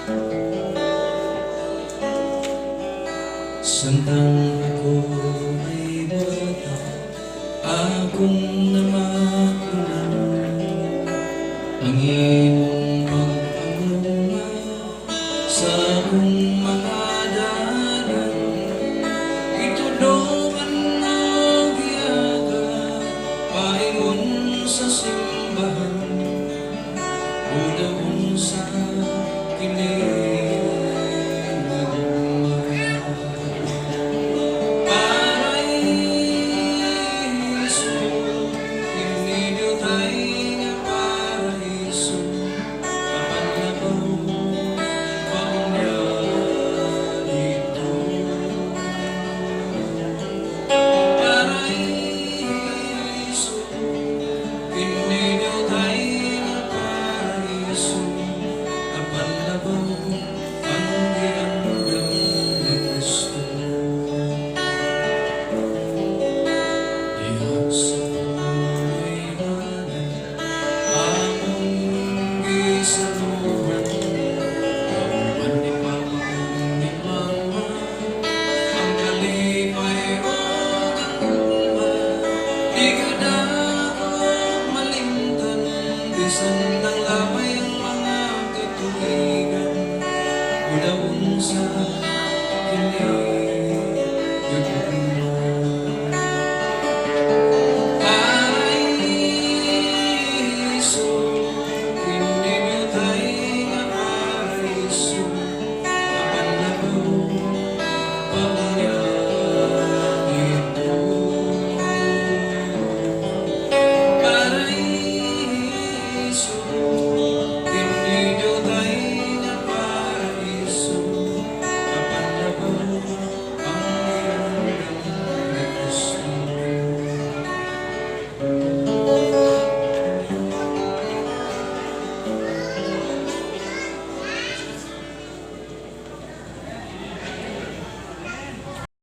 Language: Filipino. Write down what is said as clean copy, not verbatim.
Sandang ako ay bata, akong namakulan ang imong pag-amuma sa akong mga dalan. Itulungan mo giyaga, paingon sa simbahan, unahon sa kilig. Bisan ng lamay ang mga katuwigan, unahon sa kilig.